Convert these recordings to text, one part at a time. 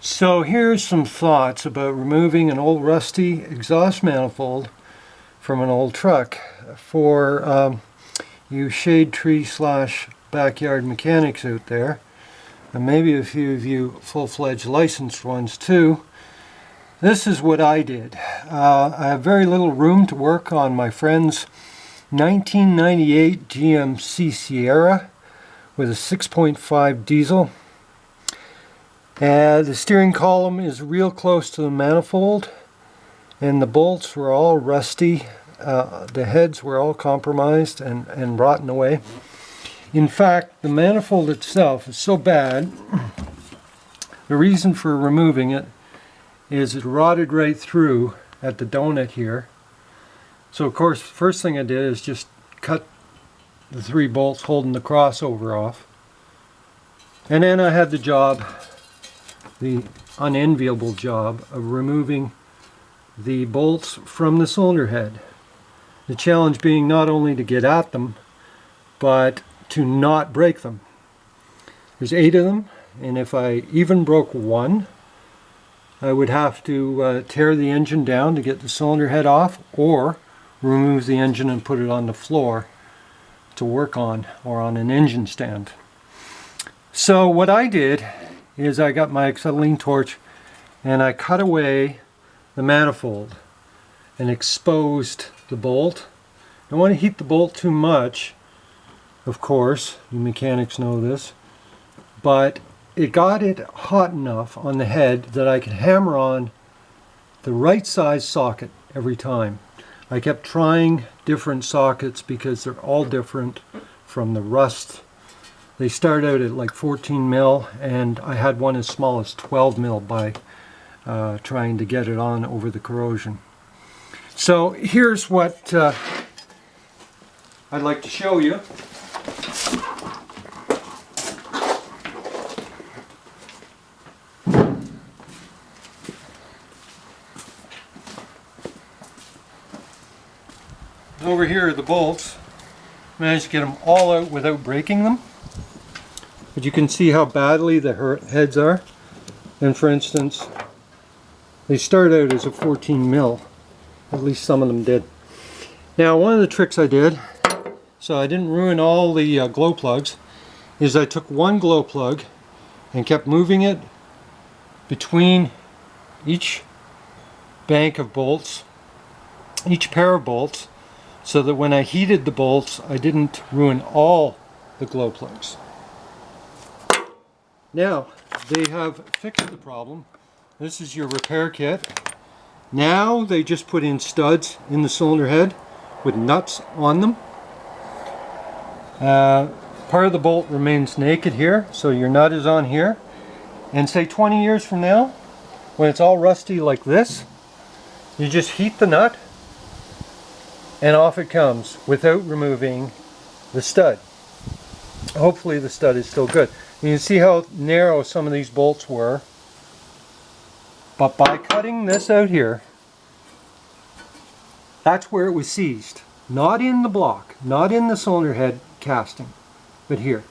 So here's some thoughts about removing an old rusty exhaust manifold from an old truck for you shade tree / backyard mechanics out there, and maybe a few of you full-fledged licensed ones too. This is what I did. I have very little room to work on my friend's 1998 GMC Sierra with a 6.5 diesel. The steering column is real close to the manifold, and the bolts were all rusty. The heads were all compromised and rotten away. In fact, the manifold itself is so bad, the reason for removing it is it rotted right through at the donut here. So of course, first thing I did is just cut the 3 bolts holding the crossover off. And then I had the job, the unenviable job, of removing the bolts from the cylinder head. The challenge being not only to get at them, but to not break them. There's 8 of them, and if I even broke one, I would have to tear the engine down to get the cylinder head off, or remove the engine and put it on the floor to work on, or on an engine stand. So what I did is I got my acetylene torch and I cut away the manifold and exposed the bolt. I don't want to heat the bolt too much, of course, you mechanics know this, but it got it hot enough on the head that I could hammer on the right size socket every time. I kept trying different sockets because they're all different from the rust. They start out at like 14 mil, and I had one as small as 12 mil by trying to get it on over the corrosion. So here's what I'd like to show you. Over here are the bolts. Managed to get them all out without breaking them. But you can see how badly the heads are. And for instance, they start out as a 14 mil. At least some of them did. Now one of the tricks I did, so I didn't ruin all the glow plugs, is I took one glow plug and kept moving it between each bank of bolts, each pair of bolts, so that when I heated the bolts, I didn't ruin all the glow plugs. Now, they have fixed the problem. This is your repair kit. Now they just put in studs in the cylinder head with nuts on them. Part of the bolt remains naked here, so your nut is on here. And say 20 years from now, when it's all rusty like this, you just heat the nut and off it comes without removing the stud. Hopefully the stud is still good. You can see how narrow some of these bolts were, but by cutting this out here, that's where it was seized. Not in the block, not in the cylinder head casting, but here.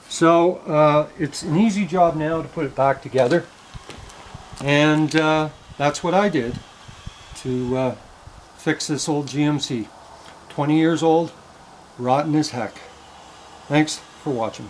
So it's an easy job now to put it back together, and that's what I did to fix this old GMC. 20 years old, rotten as heck. Thanks for watching.